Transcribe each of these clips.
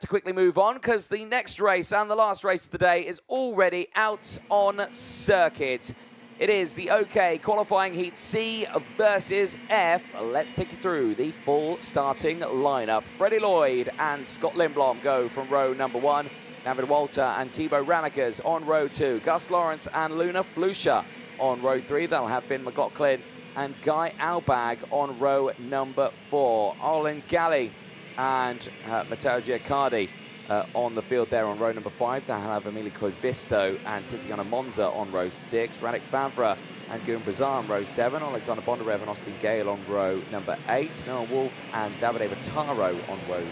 to quickly move on because the next race and the last race of the day is already out on circuit. It is the OK qualifying heat C versus F. Let's take you through the full starting lineup. Freddie Lloyd and Scott Lindblom go from row number 1. David Walter and Thibaut Ramekers on row 2. Gus Lawrence and Luna Flusha on row 3. That'll have Finn McLaughlin and Guy Albag on row number 4. Olin Gali and Matteo Giaccardi on the field there on row number 5. They'll have Emilio Coivisto and Titiana Monza on row 6. Rannick Favre and Guillaume Bazar on row 7. Alexander Bondarev and Austin Gale on row number 8. Noah Wolf and Davide Bataro on row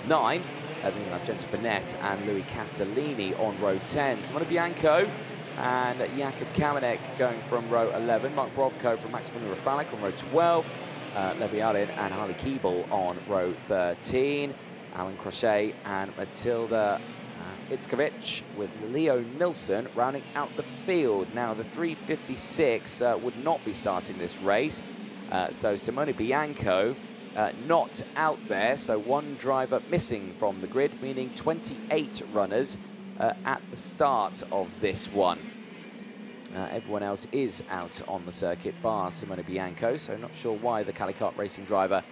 9. Then you'll have Jensen Burnett and Louis Castellini on row 10. Simona Bianco and Jakub Kamenek going from row 11. Mark Brovko from Maximilian Rafalik on row 12. Levi Allen and Harley Keeble on row 13. Alan Crochet and Matilda Itzkovic with Leo Nilsson rounding out the field. Now, the 356 would not be starting this race. So Simone Bianco not out there. So one driver missing from the grid, meaning 28 runners at the start of this one. Everyone else is out on the circuit, bar Simone Bianco. So not sure why the Calicart Racing driver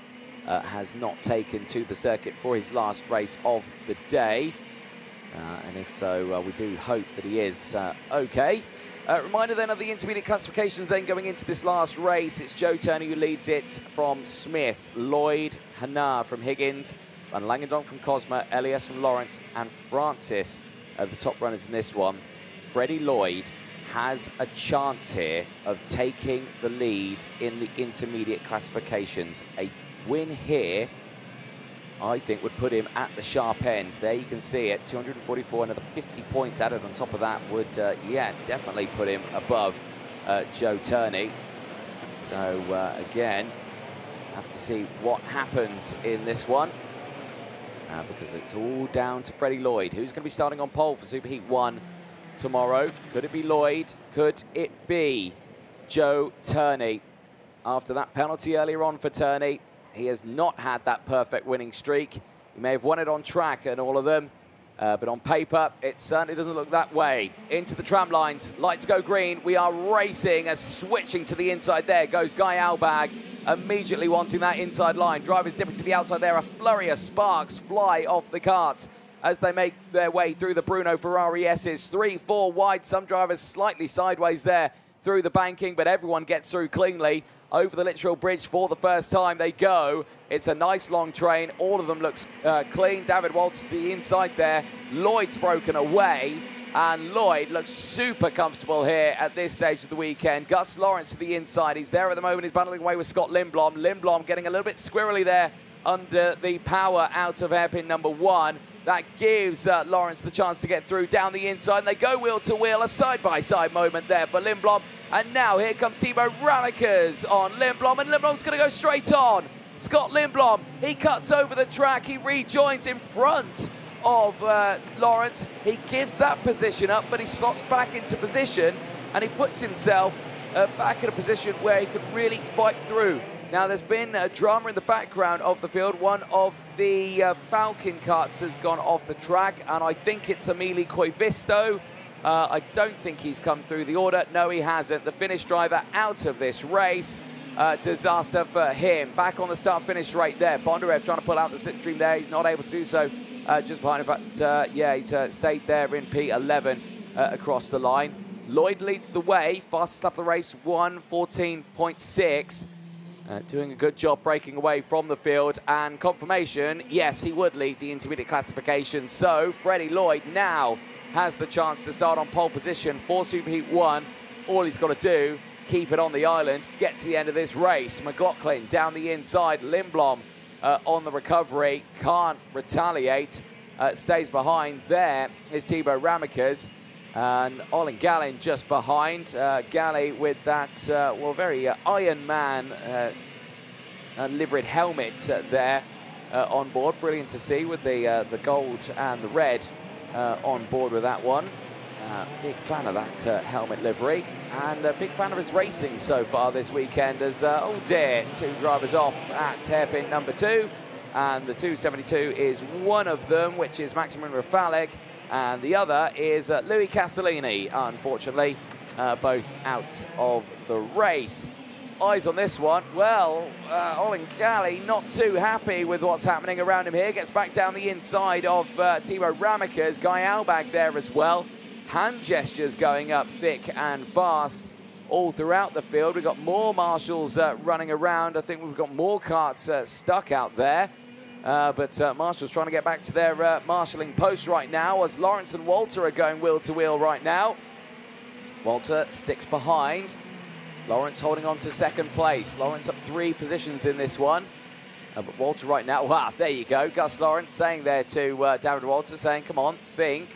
has not taken to the circuit for his last race of the day. And if so, we do hope that he is okay. Reminder then of the intermediate classifications then going into this last race. It's Joe Turner who leads it from Smith, Lloyd, Hanar from Higgins, Van Langendonk from Cosma, Elias from Lawrence, and Francis are the top runners in this one. Freddie Lloyd has a chance here of taking the lead in the intermediate classifications. A win here, I think, would put him at the sharp end. There you can see it, 244, another 50 points added on top of that would, yeah, definitely put him above Joe Turney. So, again, have to see what happens in this one because it's all down to Freddie Lloyd, who's going to be starting on pole for Superheat 1 tomorrow. Could it be Lloyd? Could it be Joe Turney? After that penalty earlier on for Turney, he has not had that perfect winning streak. He may have won it on track and all of them, but on paper, it certainly doesn't look that way. Into the tram lines, lights go green. We are racing as switching to the inside. There goes Guy Albag, immediately wanting that inside line. Drivers dipping to the outside there. A flurry of sparks fly off the carts as they make their way through the Bruno Ferrari S's. 3-4 wide, some drivers slightly sideways there through the banking, but everyone gets through cleanly. Over the Litchfield Bridge for the first time they go. It's a nice long train. All of them looks clean. David Waltz to the inside there. Lloyd's broken away, and Lloyd looks super comfortable here at this stage of the weekend. Gus Lawrence to the inside. He's there at the moment. He's battling away with Scott Lindblom. Lindblom getting a little bit squirrely there under the power out of hairpin number 1. That gives Lawrence the chance to get through down the inside. And they go wheel to wheel, a side-by-side moment there for Lindblom. And now here comes Thibaut Ramekers on Lindblom, and Lindblom's going to go straight on. Scott Lindblom, he cuts over the track. He rejoins in front of Lawrence. He gives that position up, but he slots back into position, and he puts himself back in a position where he can really fight through. Now, there's been drama in the background of the field. One of the Falcon carts has gone off the track, and I think it's Emilio Coivisto. I don't think he's come through the order. No, he hasn't. The Finnish driver out of this race. Disaster for him. Back on the start-finish straight there. Bondarev trying to pull out the slipstream there. He's not able to do so just behind. In fact, yeah, he's stayed there in P11 across the line. Lloyd leads the way. Fastest lap of the race, 1:14.6. Doing a good job breaking away from the field, and confirmation, yes, he would lead the intermediate classification. So Freddie Lloyd now has the chance to start on pole position for Superheat 1. All he's got to do, keep it on the island, get to the end of this race. McLaughlin down the inside, Lindblom on the recovery, can't retaliate, stays behind. There is Thibaut Ramekers. And Olin Gallin just behind. Galley with that, well, very Iron Man liveried helmet there on board. Brilliant to see with the gold and the red on board with that one. Big fan of that helmet livery, and a big fan of his racing so far this weekend as, oh dear, 2 drivers off at hairpin number 2. and the 272 is one of them, which is Maximilian Rafalik, and the other is Louis Castellini, unfortunately, both out of the race. Eyes on this one. Well, Olengali not too happy with what's happening around him here. Gets back down the inside of Timo Ramikers. Guy Albag there as well. Hand gestures going up thick and fast all throughout the field. We've got more marshals running around. I think we've got more carts stuck out there. But marshals trying to get back to their marshalling post right now as Lawrence and Walter are going wheel to wheel right now. Walter sticks behind. Lawrence holding on to second place. Lawrence up 3 positions in this one. But Walter right now, wow, there you go. Gus Lawrence saying there to David Walter, saying, come on, think.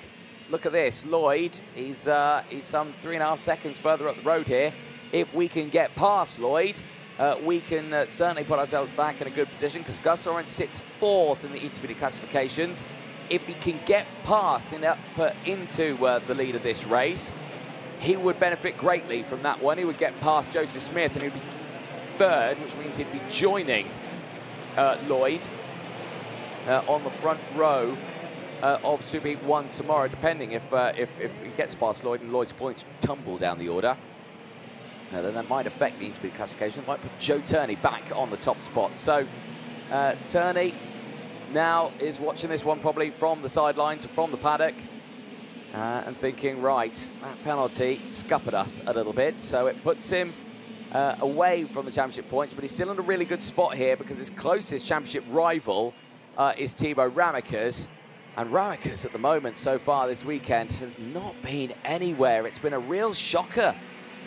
Look at this. Lloyd, he's some 3.5 seconds further up the road here. If we can get past Lloyd, we can certainly put ourselves back in a good position because Gus Lawrence sits 4th in the intermediate classifications. If he can get past and up into the lead of this race, he would benefit greatly from that one. He would get past Joseph Smith and he'd be 3rd, which means he'd be joining Lloyd on the front row of Super Heat 1 tomorrow, depending if he gets past Lloyd and Lloyd's points tumble down the order. Then that might affect the intermediate classification. It might put Joe Turney back on the top spot. So Turney now is watching this one probably from the sidelines, from the paddock. And thinking, right, that penalty scuppered us a little bit, so it puts him away from the championship points, but he's still in a really good spot here because his closest championship rival is Timo Ramikers, and Ramikers at the moment so far this weekend has not been anywhere. It's been a real shocker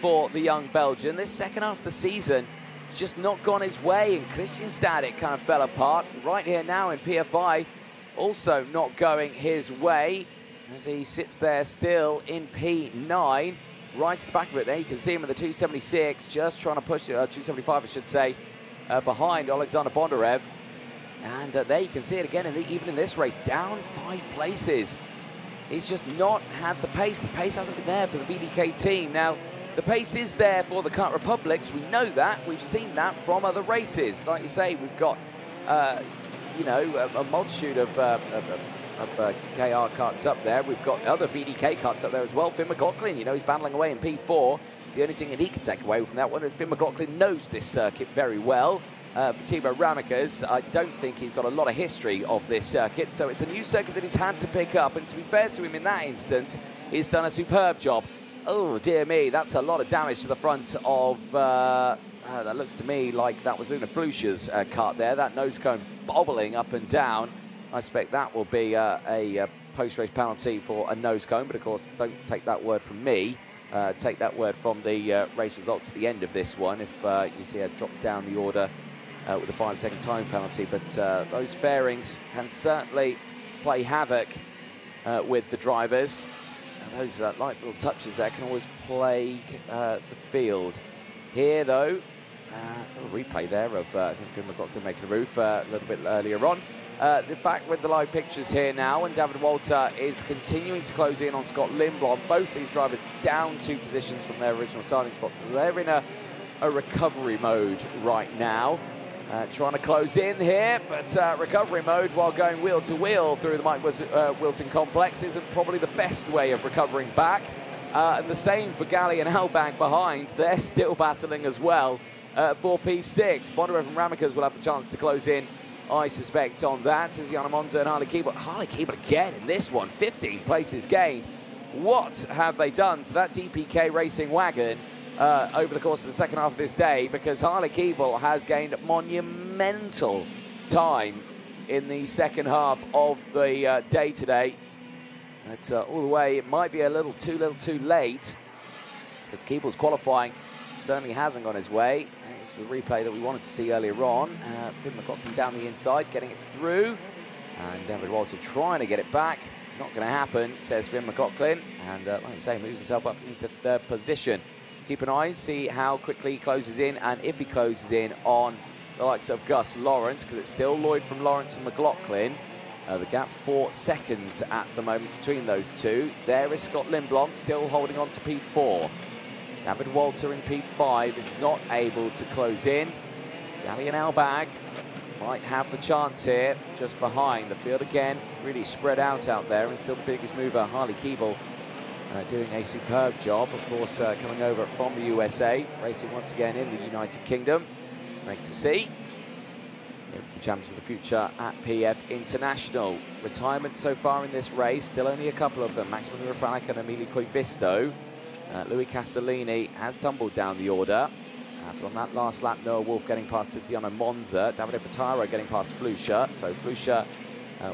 for the young Belgian. This second half of the season has just not gone his way. In Kristianstad it kind of fell apart. Right here now in PFI, also not going his way, as he sits there still in P9, right at the back of it there. You can see him in the 276, just trying to push, 275 I should say, behind Alexander Bondarev. And there you can see it again, even in this race, down 5 places. He's just not had the pace. The pace hasn't been there for the VDK team. Now, the pace is there for the Kart Republics. We know that. We've seen that from other races. Like you say, we've got, you know, a multitude of KR carts up there. We've got other VDK carts up there as well. Finn McLaughlin, you know, he's battling away in P4. The only thing that he can take away from that one is Finn McLaughlin knows this circuit very well. For Timo Ramikers, I don't think he's got a lot of history of this circuit, so it's a new circuit that he's had to pick up, and to be fair to him in that instance, he's done a superb job. Oh, dear me, that's a lot of damage to the front of, that looks to me like that was Luna Fluscher's kart there, that nose cone bobbling up and down. I expect that will be a post-race penalty for a nose cone, but of course, don't take that word from me. Take that word from the race results at the end of this one, if you see a drop down the order with a 5-second time penalty. But those fairings can certainly play havoc with the drivers. And those light little touches there can always plague the field. Here, though, a little replay there of, I think Finn McLaughlin making a move a little bit earlier on. They're back with the live pictures here now, and David Walter is continuing to close in on Scott Lindblom. Both these drivers down 2 positions from their original starting spot. They're in a recovery mode right now. Trying to close in here, but recovery mode while going wheel to wheel through the Mike Wilson complex isn't probably the best way of recovering back. And the same for Galley and Albag behind. They're still battling as well for P6. Bondarev and Ramikers will have the chance to close in, I suspect, on that. As Jana Monza and Harley Keeble. Harley Keeble again in this one, 15 places gained. What have they done to that DPK Racing wagon over the course of the second half of this day? Because Harley Keeble has gained monumental time in the second half of the day today. But all the way, it might be a little too late, because Keeble's qualifying certainly hasn't gone his way. It's the replay that we wanted to see earlier on. Finn McLaughlin down the inside, getting it through. And David Walter trying to get it back. Not going to happen, says Finn McLaughlin. And like I say, moves himself up into 3rd position. Keep an eye, see how quickly he closes in, and if he closes in on the likes of Gus Lawrence, because it's still Lloyd from Lawrence and McLaughlin. The gap 4 seconds at the moment between those two. There is Scott Lindblom still holding on to P4. David Walter in P5 is not able to close in. Galley and Albag might have the chance here, just behind. The field again, really spread out there, and still the biggest mover, Harley Keeble, doing a superb job. Of course, coming over from the USA, racing once again in the United Kingdom. Great to see. Here for the champions of the future at PF International. Retirement so far in this race, still only a couple of them. Maximo Rafalik and Emilio Coivisto. Louis Castellini has tumbled down the order. But on that last lap, Noah Wolf getting past Tiziano Monza. Davide Potaro getting past Flusha. So Flusha,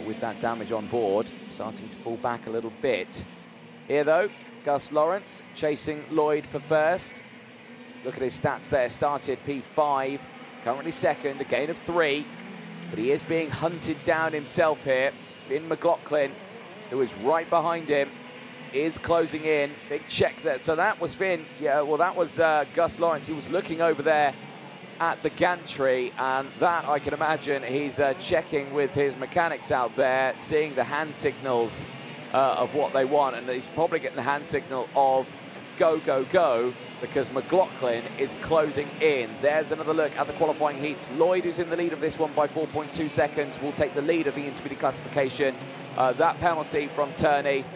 with that damage on board, starting to fall back a little bit. Here, though, Gus Lawrence chasing Lloyd for first. Look at his stats there. Started P5, currently second, a gain of 3. But he is being hunted down himself here. Finn McLaughlin, who is right behind him, is closing in. Big check there. So that was Finn. Yeah, well, that was Gus Lawrence. He was looking over there at the gantry, and that, I can imagine, he's checking with his mechanics out there, seeing the hand signals of what they want, and he's probably getting the hand signal of go, go, go, because McLaughlin is closing in. There's another look at the qualifying heats. Lloyd, who's in the lead of this one by 4.2 seconds, will take the lead of the intermediate classification. That penalty from Turney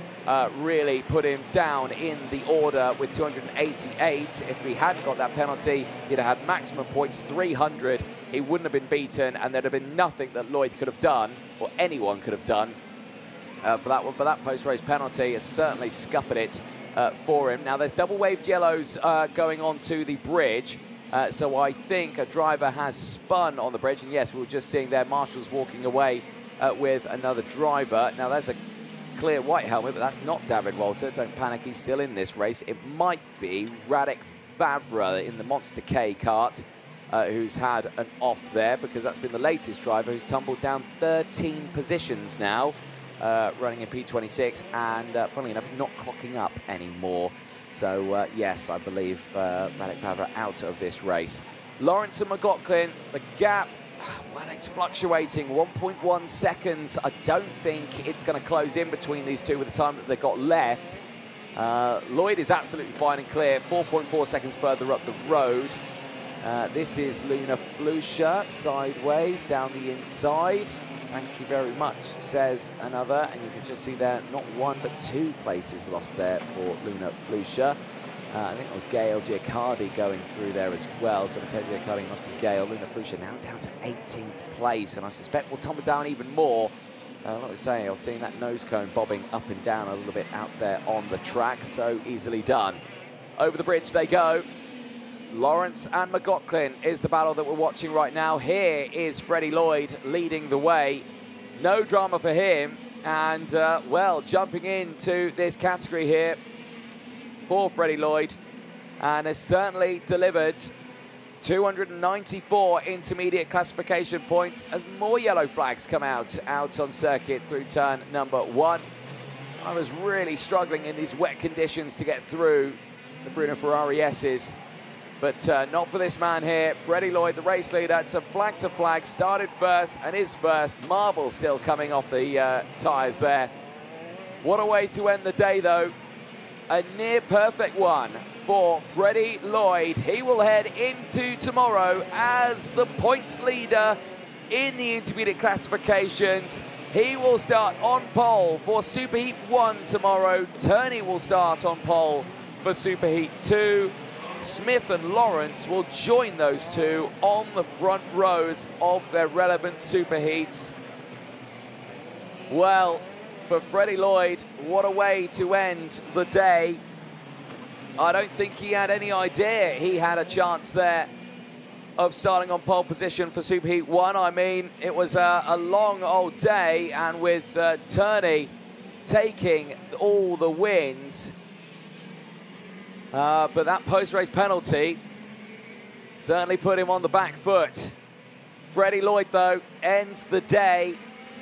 really put him down in the order with 288. If he hadn't got that penalty, he'd have had maximum points, 300. He wouldn't have been beaten, and there'd have been nothing that Lloyd could have done, or anyone could have done, for that one. But that post-race penalty has certainly scuppered it for him. Now, there's double-waved yellows going on to the bridge. So I think a driver has spun on the bridge. And yes, we were just seeing there Marshall's walking away with another driver. Now, there's a clear white helmet, but that's not David Walter. Don't panic, he's still in this race. It might be Radek Vavra in the Monster K kart who's had an off there, because that's been the latest driver who's tumbled down 13 positions now, running in P26, and funnily enough, not clocking up anymore. So yes, I believe Radek Vavra out of this race. Lawrence and McLaughlin, the gap, well, it's fluctuating, 1.1 seconds. I don't think it's going to close in between these two with the time that they've got left. Lloyd is absolutely fine and clear, 4.4 seconds further up the road. This is Luna Flusha, sideways, down the inside. Thank you very much, says another. And you can just see there, not one, but 2 places lost there for Luna Flusha. I think it was Gail Giaccardi going through there as well. So Matteo Giaccardi and Austin Gale. Luna Flusha now down to 18th place, and I suspect will tumble down even more. Like I was saying, I was seeing that nose cone bobbing up and down a little bit out there on the track. So easily done. Over the bridge they go. Lawrence and McLaughlin is the battle that we're watching right now. Here is Freddie Lloyd leading the way. No drama for him. And, well, jumping into this category here for Freddie Lloyd, and has certainly delivered 294 intermediate classification points as more yellow flags come out on circuit through turn number 1. I was really struggling in these wet conditions to get through the Bruno Ferrari S's, but not for this man here. Freddie Lloyd, the race leader, to flag, started first and is first. Marble still coming off the tyres there. What a way to end the day, though. A near-perfect one for Freddie Lloyd. He will head into tomorrow as the points leader in the intermediate classifications. He will start on pole for Superheat 1 tomorrow. Turney will start on pole for Superheat 2. Smith and Lawrence will join those two on the front rows of their relevant superheats. Well, for Freddie Lloyd, what a way to end the day. I don't think he had any idea he had a chance there of starting on pole position for Superheat 1. I mean, it was a long old day, and with Turney taking all the wins, but that post-race penalty certainly put him on the back foot. Freddie Lloyd, though, ends the day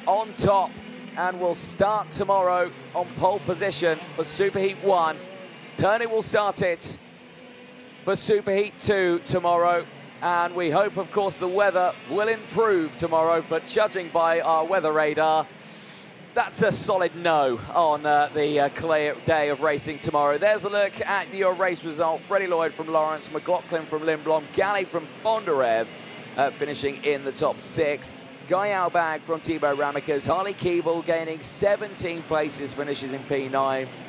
on top and will start tomorrow on pole position for Superheat 1. Turney will start it for Superheat 2 tomorrow. And we hope, of course, the weather will improve tomorrow. But judging by our weather radar, that's a solid no on the clear day of racing tomorrow. There's a look at your race result. Freddie Lloyd from Lawrence, McLaughlin from Lindblom, Galli from Bondarev finishing in the top 6. Guy Albag from Timo Ramikers. Harley Keeble gaining 17 places, finishes in P9.